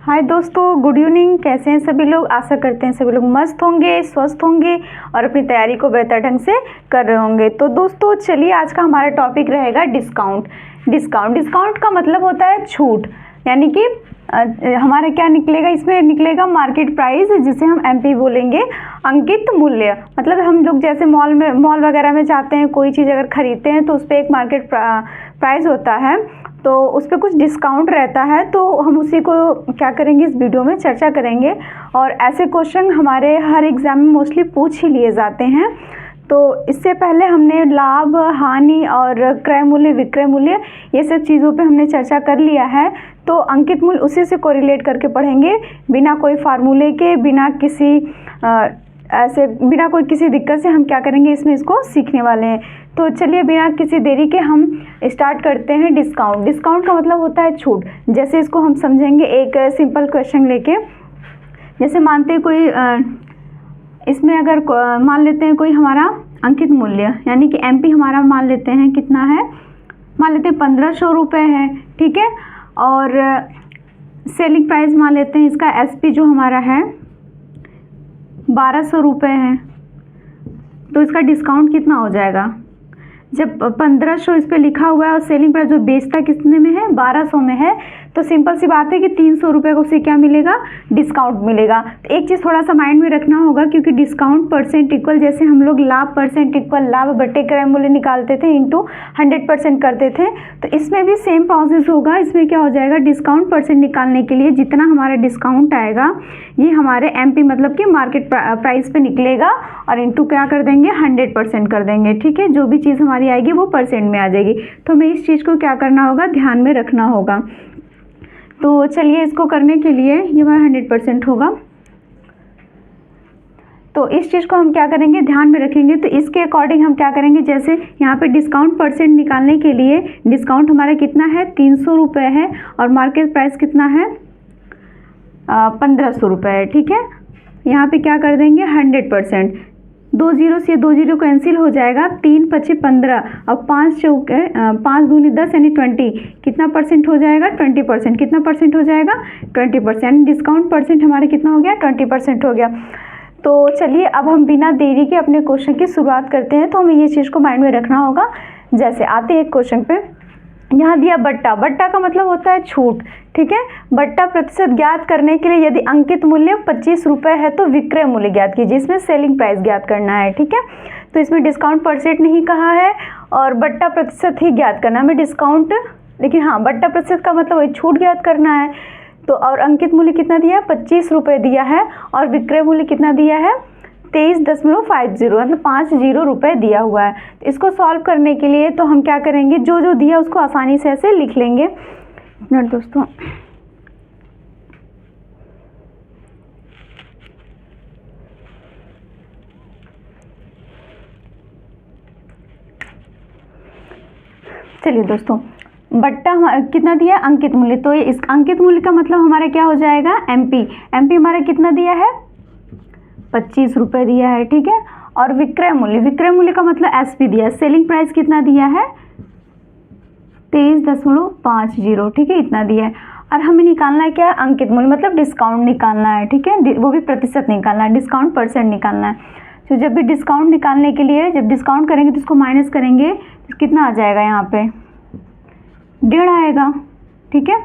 हाय दोस्तों, good evening. कैसे हैं सभी लोग? आशा करते हैं सभी लोग मस्त होंगे, स्वस्थ होंगे और अपनी तैयारी को बेहतर ढंग से कर रहे होंगे। तो दोस्तों चलिए, आज का हमारा टॉपिक रहेगा डिस्काउंट। डिस्काउंट का मतलब होता है छूट, यानी कि हमारा क्या निकलेगा, इसमें निकलेगा मार्केट प्राइस, जिसे हम एमपी बोलेंगे, अंकित मूल्य। मतलब हम लोग जैसे मॉल वगैरह में जाते हैं, कोई चीज़ अगर खरीदते हैं तो उस पर एक मार्केट प्राइस होता है, तो उस पर कुछ डिस्काउंट रहता है। तो हम उसी को क्या करेंगे, इस वीडियो में चर्चा करेंगे। और ऐसे क्वेश्चन हमारे हर एग्ज़ाम में मोस्टली पूछ ही लिए जाते हैं। तो इससे पहले हमने लाभ, हानि और क्रय मूल्य, विक्रय मूल्य, ये सब चीज़ों पे हमने चर्चा कर लिया है। तो अंकित मूल्य उसी से कोरिलेट करके पढ़ेंगे, बिना कोई फार्मूले के, बिना कोई किसी दिक्कत से हम क्या करेंगे, इसमें इसको सीखने वाले हैं। तो चलिए बिना किसी देरी के हम स्टार्ट करते हैं। डिस्काउंट का मतलब होता है छूट। जैसे इसको हम समझेंगे एक सिंपल क्वेश्चन लेके। जैसे मानते हैं कोई इसमें अगर मान लेते हैं कोई हमारा अंकित मूल्य, यानी कि एमपी हमारा मान लेते हैं कितना है, मान लेते हैं 1500 रुपये है, ठीक है। और सेलिंग प्राइस मान लेते हैं इसका एसपी जो हमारा है 1200 रुपये है। तो इसका डिस्काउंट कितना हो जाएगा? जब 1500 इस पर लिखा हुआ है और सेलिंग प्राइस जो बेचता कितने में है, 1200 में है, तो सिंपल सी बात है कि 300 रुपये को उसे क्या मिलेगा, डिस्काउंट मिलेगा। तो एक चीज़ थोड़ा सा माइंड में रखना होगा, क्योंकि डिस्काउंट परसेंट इक्वल, जैसे हम लोग लाभ परसेंट इक्वल लाभ बटे क्रय मूल्य निकालते थे इंटू 100% करते थे, तो इसमें भी सेम प्रोसेस होगा। इसमें क्या हो जाएगा, डिस्काउंट परसेंट निकालने के लिए जितना हमारा डिस्काउंट आएगा, ये हमारे एमपी मतलब कि मार्केट प्राइस पे निकलेगा, और इंटू क्या कर देंगे, 100% कर देंगे, ठीक है। जो भी चीज़ हमारी आएगी वो परसेंट में आ जाएगी। तो हमें इस चीज़ को क्या करना होगा, ध्यान में रखना होगा। तो चलिए इसको करने के लिए ये हमारा 100% होगा। तो इस चीज़ को हम क्या करेंगे, ध्यान में रखेंगे। तो इसके अकॉर्डिंग हम क्या करेंगे, जैसे यहाँ पे डिस्काउंट परसेंट निकालने के लिए डिस्काउंट हमारा कितना है, 300 रुपये है, और मार्केट प्राइस कितना है, 1500 रुपये है, ठीक है। यहाँ पे क्या कर देंगे, 100%। 2 जीरो से 2 जीरो कैंसिल हो जाएगा, 3 पचे 15 और 5 चौके 5 दूनी 10 यानी 20। कितना परसेंट हो जाएगा, 20%। कितना परसेंट हो जाएगा, 20%। डिस्काउंट परसेंट हमारे कितना हो गया, 20% हो गया। तो चलिए अब हम बिना देरी के अपने क्वेश्चन की शुरुआत करते हैं। तो हमें ये चीज़ को माइंड में रखना होगा। जैसे आते हैं क्वेश्चन पे, यहाँ दिया बट्टा का मतलब होता है छूट, ठीक है। बट्टा प्रतिशत ज्ञात करने के लिए यदि अंकित मूल्य 25 रुपये है तो विक्रय मूल्य ज्ञात कीजिए। इसमें सेलिंग प्राइस ज्ञात करना है, ठीक है। तो इसमें डिस्काउंट परसेंट नहीं कहा है और बट्टा प्रतिशत ही ज्ञात करना है हमें, डिस्काउंट, लेकिन हाँ बट्टा प्रतिशत का मतलब वही छूट ज्ञात करना है। तो और अंकित मूल्य कितना दिया है, 25 रुपये दिया है, और विक्रय मूल्य कितना दिया है, 23.50, मतलब 50 रुपये दिया हुआ है। तो इसको सॉल्व करने के लिए तो हम क्या करेंगे, जो जो दिया उसको आसानी से ऐसे लिख लेंगे। नोट दोस्तों, चलिए दोस्तों, बट्टा कितना दिया, अंकित मूल्य। तो इस अंकित मूल्य का मतलब हमारा क्या हो जाएगा, एमपी हमारा कितना दिया है, 25 रुपये दिया है, ठीक है। और विक्रय मूल्य का मतलब एसपी दिया है। सेलिंग प्राइस कितना दिया है, 23.50, ठीक है, इतना दिया है। और हमें निकालना है क्या, अंकित मूल्य, मतलब डिस्काउंट निकालना है, ठीक है, वो भी प्रतिशत निकालना है, डिस्काउंट परसेंट निकालना है। तो जब भी डिस्काउंट निकालने के लिए, जब डिस्काउंट करेंगे तो इसको माइनस करेंगे, तो कितना आ जाएगा, यहाँ पे 1.5 आएगा, ठीक है,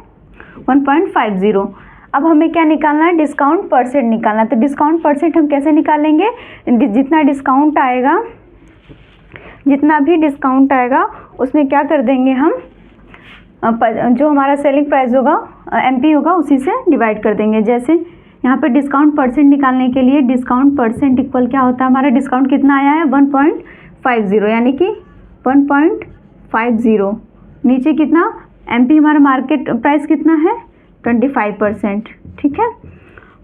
1.50। अब हमें क्या निकालना है, डिस्काउंट परसेंट निकालना है। तो डिस्काउंट परसेंट हम कैसे निकालेंगे, जितना भी डिस्काउंट आएगा उसमें क्या कर देंगे हम, जो हमारा सेलिंग प्राइस होगा, एमपी होगा, उसी से डिवाइड कर देंगे। जैसे यहाँ पे डिस्काउंट परसेंट निकालने के लिए डिस्काउंट परसेंट इक्वल क्या होता है, हमारा डिस्काउंट कितना आया है, 1.50, यानी कि 1.50। नीचे कितना, एमपी हमारा मार्केट प्राइस कितना है, 25%, ठीक है।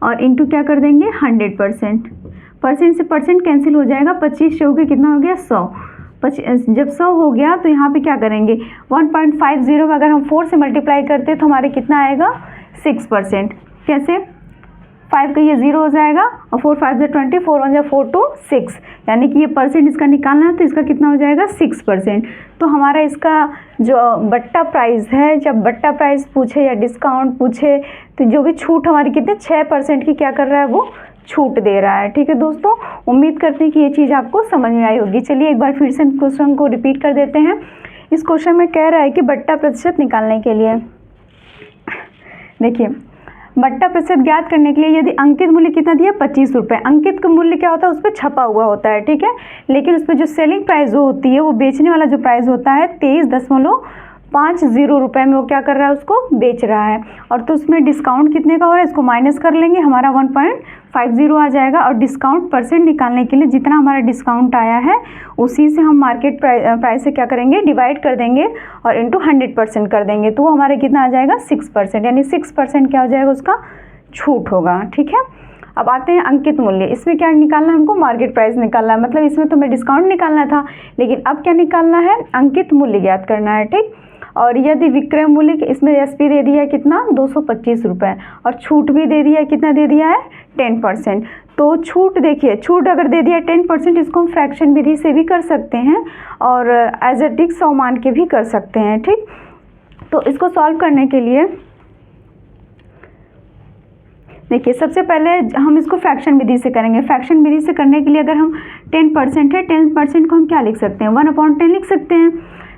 और इंटू क्या कर देंगे, 100%। परसेंट से परसेंट कैंसिल हो जाएगा, 25 से होकर कितना हो गया, 100। जब 100 हो गया तो यहाँ पे क्या करेंगे, 1.50 अगर हम 4 से मल्टीप्लाई करते तो हमारे कितना आएगा, 6%। कैसे, 5 का ये 0 हो जाएगा और 4 5 जा 20, 4 1 जा 4 2 6, यानी कि ये परसेंट इसका निकालना है तो इसका कितना हो जाएगा 6%। तो हमारा इसका जो बट्टा प्राइस है, जब बट्टा प्राइस पूछे या डिस्काउंट पूछे तो जो भी छूट हमारी कितने 6% की क्या कर रहा है, वो छूट दे रहा है। ठीक है दोस्तों, उम्मीद करते हैं कि ये चीज़ आपको समझ में आई होगी। चलिए एक बार फिर से क्वेश्चन को रिपीट कर देते हैं। इस क्वेश्चन में कह रहा है कि बट्टा प्रतिशत निकालने के लिए, देखिए बट्टा प्रतिशत ज्ञात करने के लिए यदि अंकित मूल्य कितना दिया 25 रुपये, अंकित का मूल्य क्या होता है, उस पर छपा हुआ होता है, ठीक है, लेकिन उस पर जो सेलिंग प्राइस जो होती है, वो बेचने वाला जो प्राइस होता है 23.50 रुपये में वो क्या कर रहा है, उसको बेच रहा है। और तो उसमें डिस्काउंट कितने का हो रहा है, इसको माइनस कर लेंगे, हमारा 1.50 आ जाएगा। और डिस्काउंट परसेंट निकालने के लिए जितना हमारा डिस्काउंट आया है उसी से हम मार्केट प्राइस से क्या करेंगे, डिवाइड कर देंगे और इंटू 100% कर देंगे, तो वो हमारे कितना आ जाएगा 6%, यानी 6% क्या हो जाएगा, उसका छूट होगा। ठीक है, अब आते हैं अंकित मूल्य। इसमें क्या निकालना है हमको, मार्केट प्राइस निकालना है, मतलब इसमें तो हमें डिस्काउंट निकालना था, लेकिन अब क्या निकालना है, अंकित मूल्य ज्ञात करना है। ठीक, और यदि विक्रय मूल्य, इसमें एसपी दे दिया है कितना 225 रुपये, और छूट भी दे दिया है, कितना दे दिया है 10%। तो छूट देखिए, छूट अगर दे दिया 10%, इसको हम फ्रैक्शन विधि से भी कर सकते हैं और एज ए टिक 100 मान के भी कर सकते हैं। ठीक, तो इसको सॉल्व करने के लिए देखिए सबसे पहले हम इसको फ्रैक्शन विधि से करेंगे। फ्रैक्शन विधि से करने के लिए अगर हम 10% है, 10% को हम क्या लिख सकते हैं, 1/10 लिख सकते हैं,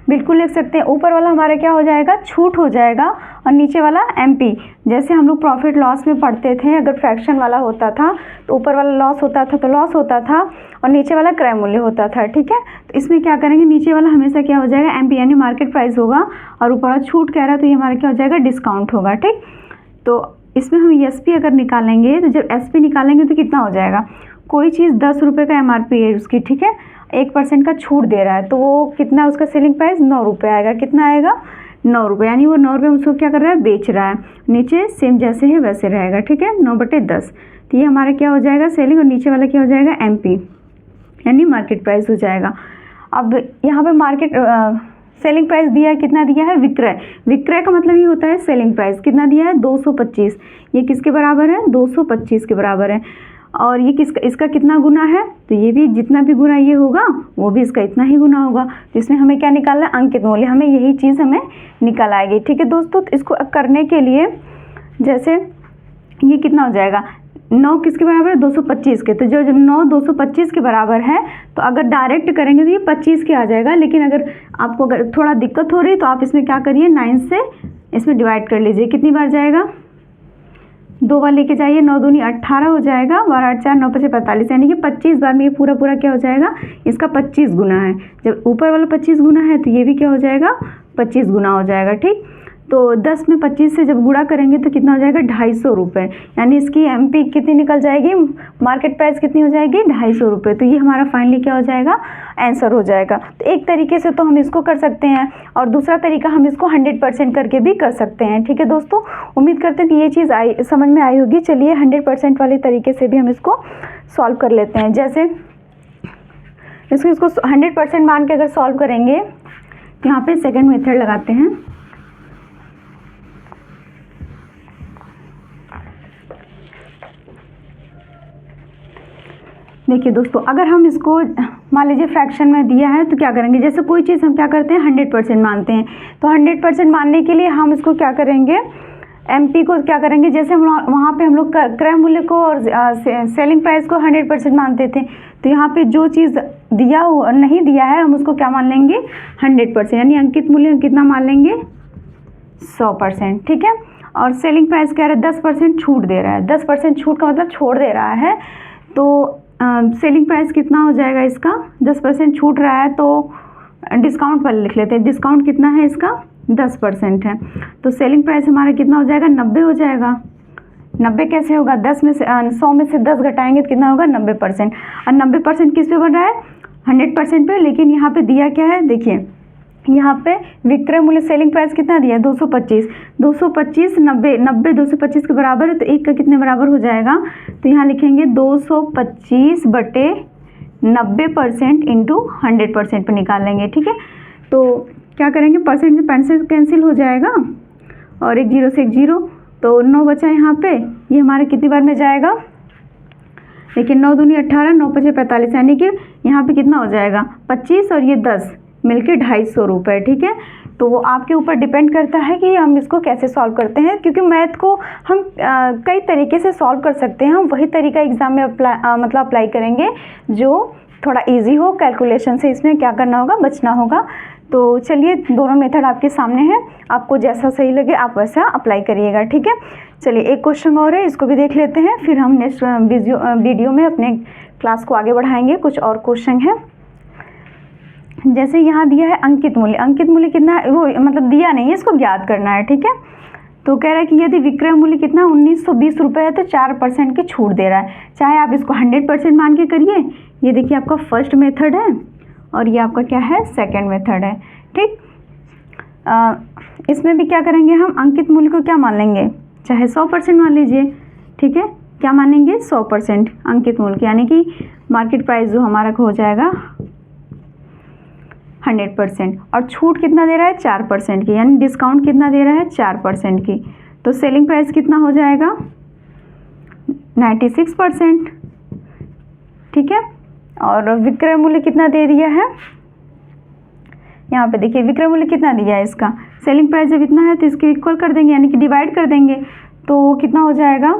बिल्कुल लिख सकते हैं। ऊपर वाला हमारा क्या हो जाएगा, छूट हो जाएगा, और नीचे वाला एमपी। जैसे हम लोग प्रॉफिट लॉस में पढ़ते थे, अगर फ्रैक्शन वाला होता था तो ऊपर वाला लॉस होता था तो लॉस होता था, और नीचे वाला क्रय मूल्य होता था। ठीक है, तो इसमें क्या करेंगे, नीचे वाला हमेशा क्या हो जाएगा, एमपी यानी मार्केट प्राइस होगा, और ऊपर वाला छूट कह रहा है तो ये हमारा क्या हो जाएगा, डिस्काउंट होगा। ठीक, तो इसमें हम एसपी अगर निकालेंगे तो जब एसपी निकालेंगे तो कितना हो जाएगा, कोई चीज़ 10 रुपये का एमआरपी है उसकी, ठीक है, 1% का छूट दे रहा है, तो वो कितना, उसका सेलिंग प्राइस 9 रुपये आएगा। कितना आएगा, 9 रुपये, यानी वो 9 रुपये उसको क्या कर रहा है, बेच रहा है। नीचे सेम जैसे है वैसे रहेगा, ठीक है, 9/10। तो ये हमारा क्या हो जाएगा, सेलिंग, और नीचे वाला क्या हो जाएगा, एमपी यानी मार्केट प्राइस हो जाएगा। अब यहाँ पे मार्केट सेलिंग प्राइस दिया है, कितना दिया है, विक्रय, विक्रय का मतलब ये होता है सेलिंग प्राइस, कितना दिया है 225, ये किसके बराबर है, 225 के बराबर है। और ये किसका, इसका कितना गुना है, तो ये भी जितना भी गुना ये होगा वो भी इसका इतना ही गुना होगा। तो इसमें हमें क्या निकालना है, अंकित मूल्य, हमें यही चीज़ हमें निकल आएगी। ठीक है दोस्तों, तो इसको करने के लिए जैसे ये कितना हो जाएगा, 9 किसके बराबर है, 225 के, तो जो 9 225 के बराबर है, तो अगर डायरेक्ट करेंगे तो ये 25 के आ जाएगा। लेकिन अगर आपको अगर थोड़ा दिक्कत हो रही है तो आप इसमें क्या करिए, 9 से इसमें डिवाइड कर लीजिए। कितनी बार जाएगा, 2 बार लेके जाइए, 9 दूनी 18 हो जाएगा, 12 8 4 9 5 45, यानी कि 25 बार में ये पूरा पूरा क्या हो जाएगा, इसका 25 गुना है। जब ऊपर वाला 25 गुना है तो ये भी क्या हो जाएगा, 25 गुना हो जाएगा। ठीक, तो 10 में 25 से जब गुणा करेंगे तो कितना हो जाएगा, 250 रुपये, यानी इसकी एमपी कितनी निकल जाएगी, मार्केट प्राइस कितनी हो जाएगी, 250 रुपये। तो ये हमारा फाइनली क्या हो जाएगा, आंसर हो जाएगा। तो एक तरीके से तो हम इसको कर सकते हैं, और दूसरा तरीका हम इसको 100% करके भी कर सकते हैं। ठीक है दोस्तों, उम्मीद करते हैं कि ये चीज़ समझ में आई होगी। चलिए 100% वाले तरीके से भी हम इसको सॉल्व कर लेते हैं। जैसे इसको 100% मान के अगर सॉल्व करेंगे तो यहाँ पे सेकेंड मेथड लगाते हैं। देखिए दोस्तों, अगर हम इसको मान लीजिए फ्रैक्शन में दिया है तो क्या करेंगे, जैसे कोई चीज़ हम क्या करते हैं 100% मानते हैं, तो 100% मानने के लिए हम इसको क्या करेंगे, एमपी को क्या करेंगे, जैसे हम वहाँ पे हम लोग क्रय मूल्य को और सेलिंग प्राइस को 100% मानते थे, तो यहाँ पे जो चीज़ दिया नहीं दिया है हम उसको क्या मान लेंगे, 100%, यानी अंकित मूल्य कितना मान लेंगे, 100%। ठीक है, और सेलिंग प्राइस कह रहा है 10% छूट दे रहा है, 10% छूट का मतलब छोड़ दे रहा है, तो सेलिंग प्राइस कितना हो जाएगा इसका, 10% छूट रहा है, तो डिस्काउंट वाले लिख लेते हैं। डिस्काउंट कितना है इसका, 10% है, तो सेलिंग प्राइस हमारा कितना हो जाएगा, 90 हो जाएगा। 90 कैसे होगा, 10 में से 100 में से 10 घटाएंगे तो कितना होगा, 90%। और 90% किस पे बन रहा है, 100% पे। लेकिन यहाँ पे दिया क्या है, देखिए यहाँ पे विक्रय मूल्य सेलिंग प्राइस कितना दिया है, 225, 225 90 90 225 के बराबर है, तो एक का कितने बराबर हो जाएगा, तो यहाँ लिखेंगे 225/90% इंटू 100% पे निकालेंगे। ठीक है, तो क्या करेंगे, परसेंट से परसेंट कैंसिल हो जाएगा, और एक जीरो से एक जीरो, तो 9 बचा यहाँ पे, ये हमारे कितनी बार में जाएगा, देखिए 9 दूनी 18, 9 पचे 45, यानी कि यहाँ पे कितना हो जाएगा 25 और ये 10 मिलके 250 रुपये। ठीक है, तो वो आपके ऊपर डिपेंड करता है कि हम इसको कैसे सॉल्व करते हैं, क्योंकि मैथ को हम कई तरीके से सॉल्व कर सकते हैं। हम वही तरीका एग्ज़ाम में अप्लाई करेंगे जो थोड़ा इजी हो। कैलकुलेशन से इसमें क्या करना होगा, बचना होगा। तो चलिए, दोनों मेथड आपके सामने हैं, आपको जैसा सही लगे आप वैसा अप्लाई करिएगा। ठीक है, चलिए एक क्वेश्चन और है, इसको भी देख लेते हैं, फिर हम नेक्स्ट वीडियो में अपने क्लास को आगे बढ़ाएंगे। कुछ और क्वेश्चन है, जैसे यहाँ दिया है अंकित मूल्य। अंकित मूल्य कितना है, वो मतलब दिया नहीं है, इसको ज्ञात करना है। ठीक है, तो कह रहा है कि यदि विक्रय मूल्य कितना 1920 रुपये है तो 4% की छूट दे रहा है। चाहे आप इसको 100% मान के करिए, ये देखिए आपका फर्स्ट मेथड है और ये आपका क्या है, सेकंड मेथड है। ठीक, इसमें भी क्या करेंगे हम, अंकित मूल्य को क्या मान लेंगे, चाहे 100% मान लीजिए। ठीक है, क्या मानेंगे, 100% अंकित मूल्य, यानी कि मार्केट प्राइस जो हमारा हो जाएगा 100%, और छूट कितना दे रहा है 4% की, यानी डिस्काउंट कितना दे रहा है 4% की। तो सेलिंग प्राइस कितना हो जाएगा 96%। ठीक है, और विक्रय मूल्य कितना दे दिया है, यहाँ पे देखिए विक्रय मूल्य कितना दिया है इसका, सेलिंग प्राइस जब इतना है तो इसके इक्वल कर देंगे, यानी कि डिवाइड कर देंगे, तो कितना हो जाएगा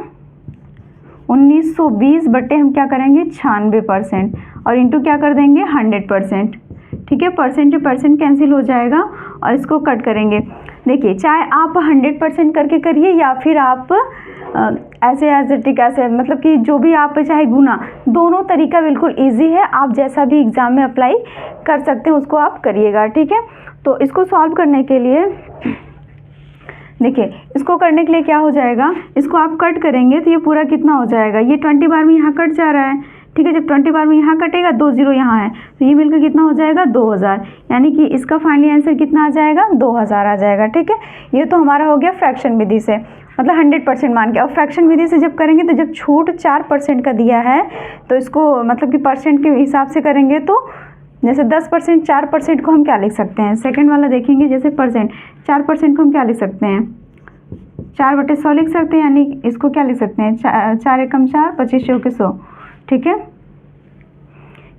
1920 बटे हम क्या करेंगे 96% और इंटू क्या कर देंगे 100%। ठीक है, परसेंट टू परसेंट कैंसिल हो जाएगा और इसको कट करेंगे। देखिए, चाहे आप 100% करके करिए या फिर आप ऐसे ऐसे मतलब कि जो भी आप चाहे गुना, दोनों तरीका बिल्कुल इजी है। आप जैसा भी एग्ज़ाम में अप्लाई कर सकते हैं उसको आप करिएगा। ठीक है, तो इसको सॉल्व करने के लिए देखिए, इसको करने के लिए क्या हो जाएगा, इसको आप कट करेंगे तो ये पूरा कितना हो जाएगा, ये 20 बार में यहाँ कट जा रहा है। ठीक है, जब 20 बार में यहाँ कटेगा, 2 0 यहाँ है, तो ये मिलकर कितना हो जाएगा 2000, यानी कि इसका फाइनली आंसर कितना आ जाएगा 2000 आ जाएगा। ठीक है, ये तो हमारा हो गया फ्रैक्शन विधि से, मतलब 100% मान के। और फ्रैक्शन विधि से जब करेंगे तो जब छूट 4% का दिया है तो इसको मतलब कि परसेंट के हिसाब से करेंगे, तो जैसे 10% 4% को हम क्या लिख सकते हैं, सेकंड वाला देखेंगे, जैसे परसेंट 4% को हम क्या लिख सकते हैं 4/100 लिख सकते हैं, यानी इसको क्या लिख सकते हैं 4 एकम 4, 25 चौके 100। ठीक है,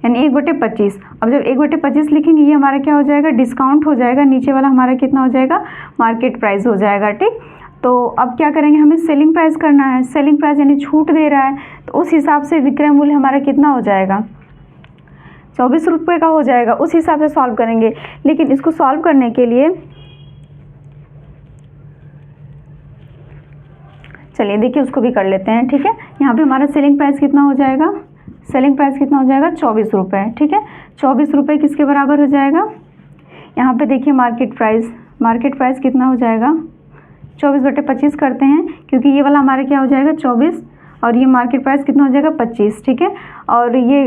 यानी 1/25। अब जब 1/25 लिखेंगे ये हमारा क्या हो जाएगा, डिस्काउंट हो जाएगा, नीचे वाला हमारा कितना हो जाएगा मार्केट प्राइस हो जाएगा। ठीक, तो अब क्या करेंगे, हमें सेलिंग प्राइस करना है, सेलिंग प्राइस यानी छूट दे रहा है, तो उस हिसाब से विक्रय मूल्य हमारा कितना हो जाएगा 24 रुपये का हो जाएगा, उस हिसाब से सॉल्व करेंगे। लेकिन इसको सॉल्व करने के लिए चलिए देखिए उसको भी कर लेते हैं। ठीक है, यहाँ पे हमारा सेलिंग प्राइस कितना हो जाएगा, सेलिंग प्राइस कितना हो जाएगा 24 रुपये। ठीक है, 24 रुपये किसके बराबर हो जाएगा, यहाँ पे देखिए मार्केट प्राइस कितना हो जाएगा 24/25 करते हैं, क्योंकि ये वाला हमारा क्या हो जाएगा 24 और ये मार्केट प्राइस कितना हो जाएगा 25। ठीक है, और ये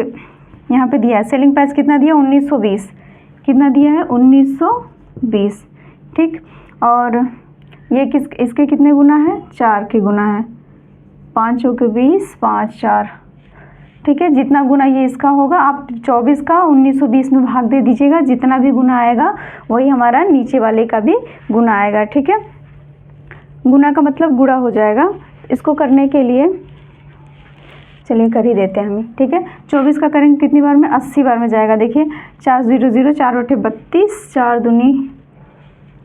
यहाँ पे दिया है सेलिंग प्राइस कितना दिया 1920, कितना दिया है 1920। ठीक, और ये इसके कितने गुना है 4 के गुना है, 5 चौके 20, 5 4। ठीक है, जितना गुना ये इसका होगा आप 24 का 1920 में भाग दे दीजिएगा, जितना भी गुना आएगा वही हमारा नीचे वाले का भी गुना आएगा। ठीक है, गुना का मतलब गुणा हो जाएगा। इसको करने के लिए चलिए कर ही देते हैं हम। ठीक है, 24 का करेंगे कितनी बार में 80 बार में जाएगा। देखिए 4 0 0, 4/32, 4 दूनी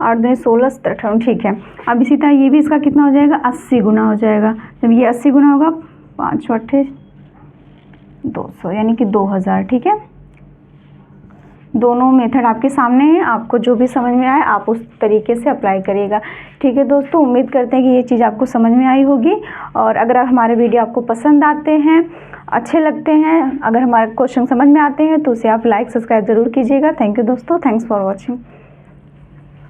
8 दूनी 16, 17। ठीक है, अब इसी तरह ये भी इसका कितना हो जाएगा 80 गुना हो जाएगा। जब ये 80 गुना होगा 5 8 200, यानी कि 2000। ठीक है, दोनों मेथड आपके सामने हैं, आपको जो भी समझ में आए आप उस तरीके से अप्लाई करिएगा। ठीक है दोस्तों, उम्मीद करते हैं कि ये चीज़ आपको समझ में आई होगी, और अगर हमारे वीडियो आपको पसंद आते हैं, अच्छे लगते हैं, अगर हमारे क्वेश्चन समझ में आते हैं तो उसे आप लाइक सब्सक्राइब ज़रूर कीजिएगा। थैंक यू दोस्तों, थैंक्स फॉर वॉचिंग।